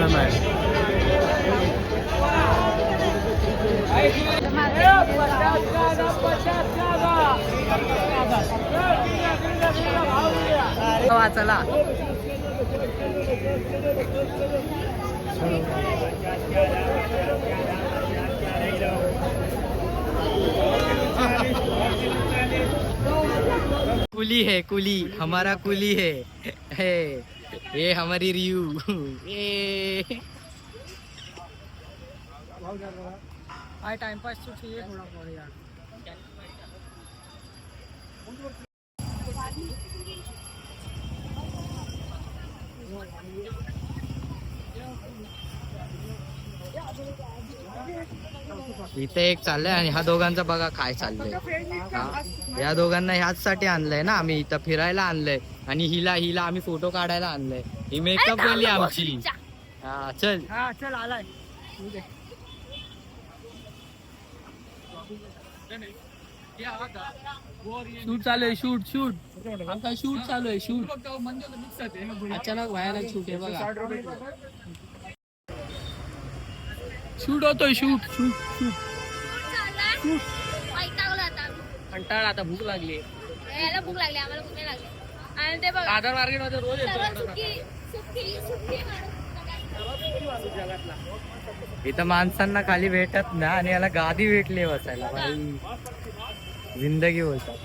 Problem आहे. चला कुली है कुली, हमारा कुली है ये हमारी रियू ये भाई टाइम पास तो चाहिए थोड़ा बहुत यार. इथे एक चाललंय आणि ह्या दोघांचं बघा काय चाललंय. या दोघांना ह्याचसाठी आणलंय ना आम्ही, इथं फिरायला आणलंय आणि हिला हिला आम्ही फोटो काढायला आणलंय. ही मेकअप केली आमची. हा चल चल आलाय. शूट चालू आहे. शूट आमचा शूट चालू आहे. शूट अचानक व्हायरल शूट आहे बघा. शूट होतोय. शूट कंटाळा आता. भूक लागली. भूक लागली आम्हाला. भूक नाही लागली. आणि ते बघ आधार मार्केट मध्ये रोज इथं माणसांना खाली भेटत ना आणि याला गादी भेटली बसायला. जिंदगी बोलतात.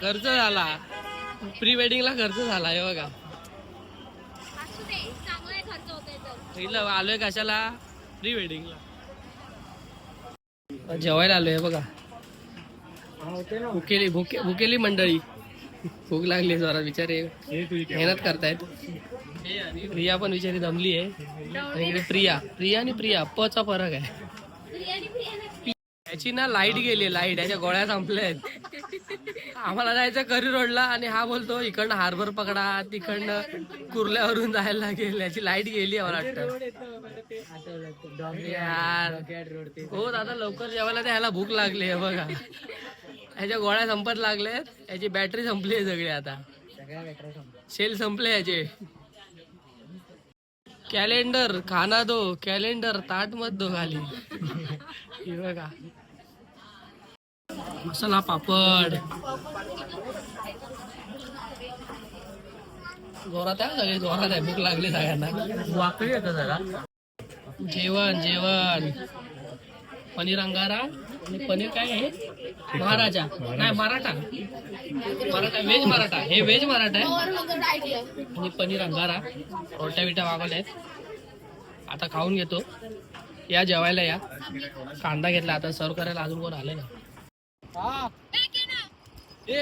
खर्च झाला. प्री वेडिंगला खर्च झाला हे बघा. आलोय कशाला? प्री वेडिंगला. जेवायला आलोय बघा. भुकेली मंडळी. भूक लागली जोरात. बिचारे मेहनत करतायत. प्रिया पण बिचारी दमली आहे. आणि इकडे प्रिया आणि प्रिया पचा फरक आहे. याची ना लाईट गेली. लाईट याच्या गोळ्या संपल्यात. आम्हाला जायचं करी रोडला आणि हा बोलतो इकडनं हार्बर पकडा, तिकडनं कुर्ल्यावरून जायला लागेल. याची लाईट गेली मला वाटतं. यार हो दादा लवकर जेवायला. ह्याला भूक लागली आहे बघा. ह्याच्या गोळ्या संपत लागल्यात. याची बॅटरी संपली आहे सगळी आता. सेल संपले याचे. कॅलेंडर खाना दो. कॅलेंडर ताट मत दो खाली. बघा मसाला पापड. जोरात आहे सगळे. जोरात आहे. भूक लागली सगळ्यांना. वाकडी येतं जरा. जेवण पनीर अंगारा आणि पनीर काय आहे महाराजा. नाही मराठा. व्हेज मराठा. हे व्हेज मराठा आहे. आणि पनीर अंगारा. रोट्या बिट्या मागवल्या आहेत. आता खाऊन घेतो. या जेवायला या. कांदा घेतला. आता सर्व करायला अजून कोण आलं ना.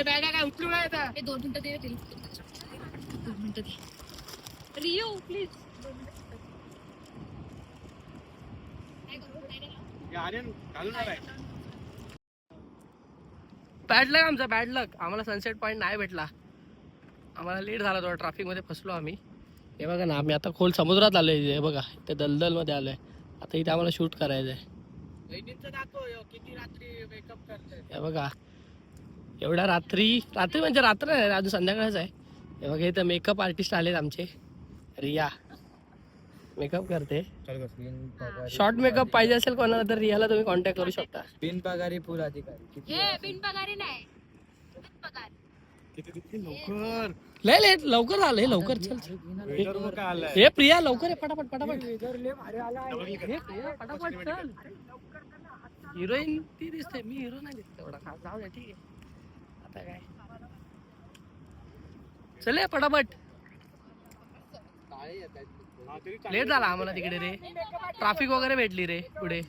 बॅगा काय उचलू नाही. 2 मिनिटं दे. 2 मिनिटं दे. रियू प्लीज. बॅड लक आमचा. बॅड लक. आम्हाला सनसेट पॉईंट नाही भेटला. आम्हाला लेट झाला. थोडा ट्रॅफिक मध्ये फसलो आम्ही. हे बघा ना आम्ही आता खोल समुद्रात आलोय. हे बघा ते दलदल मध्ये आलोय. आता इथे आम्हाला शूट करायचंय. हे बघा एवढ्या रात्री म्हणजे रात्र नाही अजून संध्याकाळच आहे. हे बघा इथं मेकअप आर्टिस्ट आलेत आमचे. रिया मेकअप करते. शॉर्ट मेकअप पाहिजे असेल कोणाला तर रियाला तुम्ही कॉन्टॅक्ट करू शकता. बिनपगारी फुल अधिकारी. बिनपगारी नाही. लवकर लवकर आलं. हे लवकर चल. हे प्रिया लवकर आहे. पटापट पटापट चल. हिरोईन ती दिसते. मी हिरो नाही दिसते एवढा खास. जाऊ द्या ठीक आहे. आता काय चल पटापट. लेट झाला आम्हाला तिकडे रे. ट्रॅफिक वगैरे भेटली रे पुढे.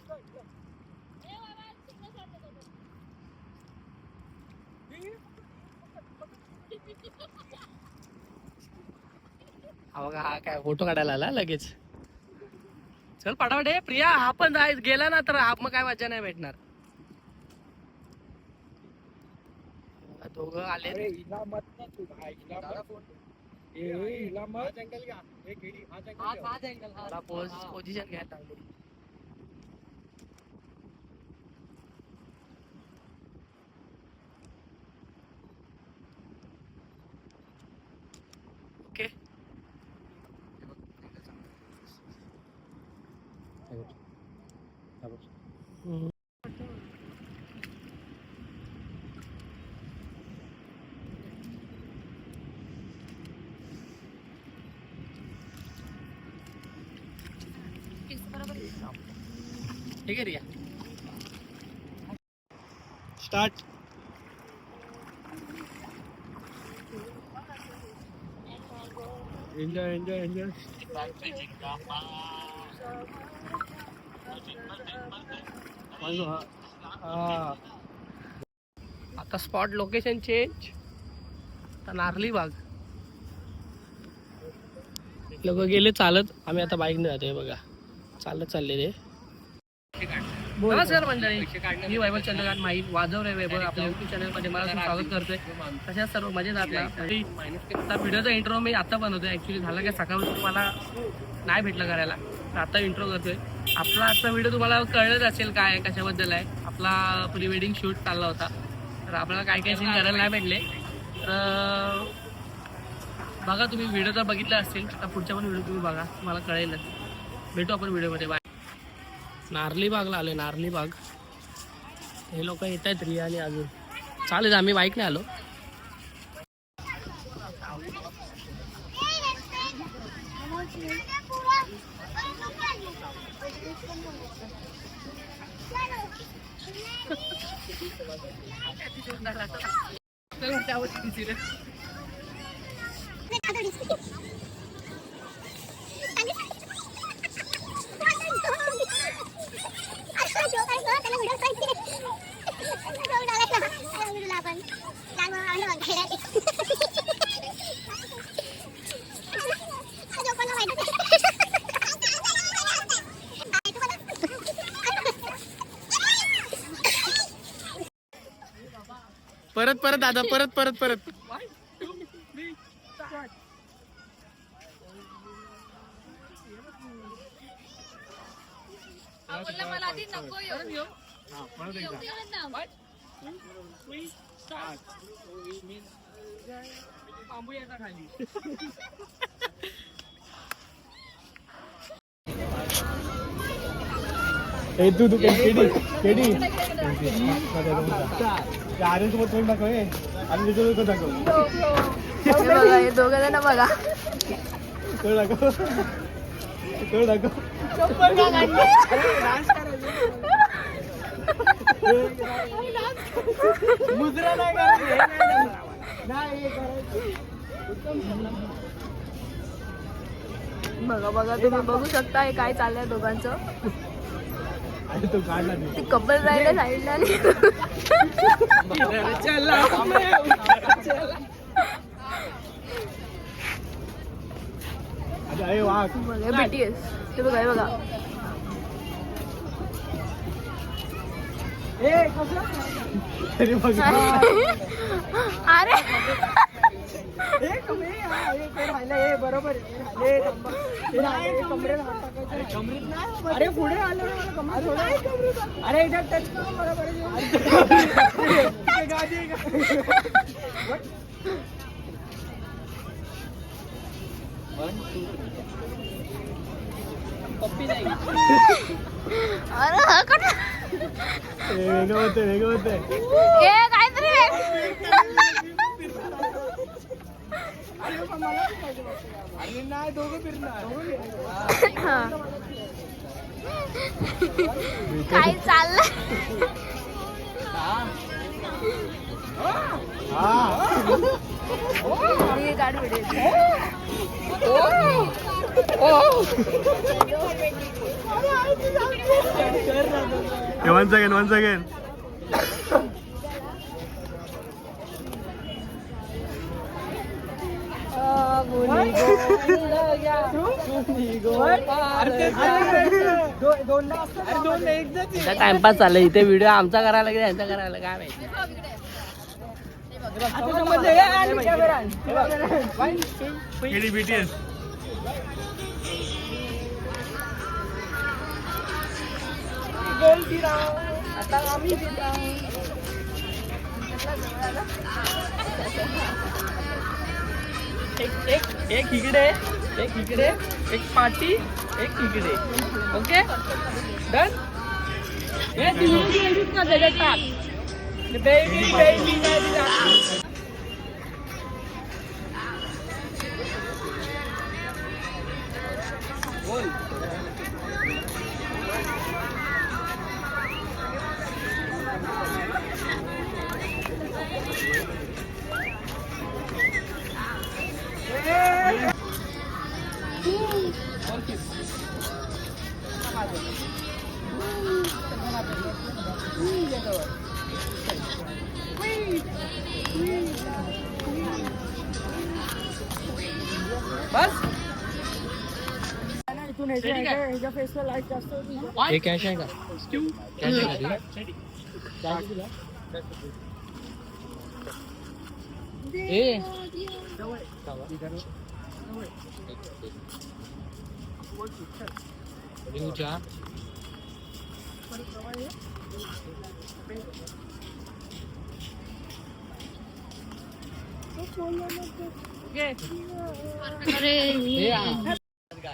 बघा हा काय फोटो काढायला आला लगेच. चल पटापट. प्रिया हा पण जाय गेला ना तर मग काय मजा नाही भेटणार. दोघं आले. पोझिशन घ्यायला ठीक आहे Riya. Start. Enjoy enjoy enjoy. आता स्पॉट लोकेशन चेंज. आता नारली बाग. लोक गेले चालत, आम्ही आता बाईकने जातोय बघा. चालत चाललेले. नमस्कार मंडळी, मी वैभव चंद्रकांत माहीत वाजव रे वैभव आपल्या युट्यूब चॅनलमध्ये मला स्वागत करतोय. तशाच सर्व मजेत आपला आता व्हिडिओचा इंट्रो मी आता बनवतोय. ॲक्च्युली झाला की सकाळी तुम्हाला नाही भेटलं करायला, तर आता इंट्रो करतोय. आपला आजचा व्हिडिओ तुम्हाला कळलंच असेल काय आहे, कशाबद्दल आहे. आपला प्री वेडिंग शूट चालला होता, तर आपल्याला काय काय सीन करायला नाही भेटले. तर बघा, तुम्ही व्हिडिओ तर बघितला असतील, तर पुढच्या पण व्हिडिओ तुम्ही बघा, तुम्हाला कळेलच. भेटू आपण व्हिडिओमध्ये. बाय. नारली बागला आले. नारली बाग हे लोक येत आहेत रिया आणि अजून चालेल. आम्ही बाईकने आलो. परत परत दादा, परत परत परत. मला आधी नको येऊ. तू तू केडी केडी आर्यन सोबत तोंड दाखव. आणि त्याच्यावर दाखव. बघा हे दोघं जण बघा. तोंड दाखव. तोंड दाखव. मुद्रा नाही बघा बघा, तुम्ही बघू शकता हे काय चाललंय दोघांचं. तो काढला ती कपल राहिलं साईडला. अरे वा. बघा BTS ते बघा. हे बघा. अरे बघ. अरे बरोबर. अरे पुढे आलो. अरे टच करून बरोबर. अरे वेगळं होतं वेगळं होतं. हे काहीतरी नाही दोघं फिरणार. काय चाललंय. काढ video. Once again, once again. Timepass चाललंय इथे. व्हिडिओ आमचा करायला की त्यांचा करायला काय माहिती. BTS. आता आम्ही एक इकडे, एक इकडे, एक पाठी, एक इकडे. Okay done. बस हे कॅश आहे का कॅश आहे का ए चहा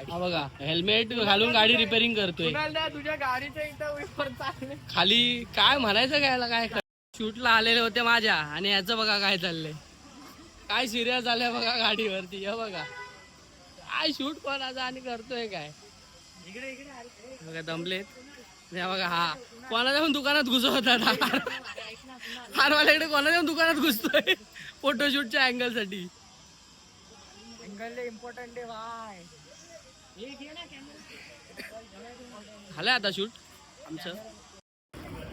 हा बघा हेल्मेट घालून गाडी रिपेअरिंग करतोय तुझ्या गाडीच्या इथं खाली काय म्हणायचं काय काय शूटला आलेले होते माझ्या आणि याचं बघा काय चाललंय काय सिरियस झालंय बघा गाडीवरती हे बघा काय शूट कोणाचा आणि करतोय काय बघा दमलेत हे बघा हा कोणाच्या पण दुकानात घुसवतात हारवाल्याकडे कोणाच्या पण दुकानात घुसतोय फोटोशूटच्या अँगल साठी इम्पॉर्टंट आहे भाई झालंय आता शूट आमचं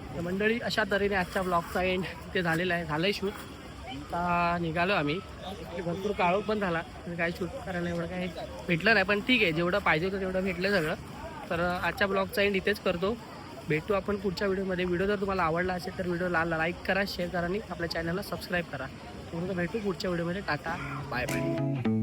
तर मंडळी अशा तऱ्हेने आजच्या ब्लॉगचा एंड ते झालेला आहे झालंय शूट आता निघालो आम्ही भरपूर काळोख पण झाला काय शूट करायला एवढं काय भेटलं नाही पण ठीक आहे जेवढं पाहिजे होतं तेवढं भेटलं सगळं तर आजच्या ब्लॉगचा एंड इथेच करतो भेटू आपण पुढच्या व्हिडिओमध्ये व्हिडिओ जर तुम्हाला आवडला असेल तर व्हिडिओला लाईक करा शेअर करा आणि आपल्या चॅनलला सबस्क्राईब करा भेटू पुढच्या व्हिडिओमध्ये टाटा बाय बाय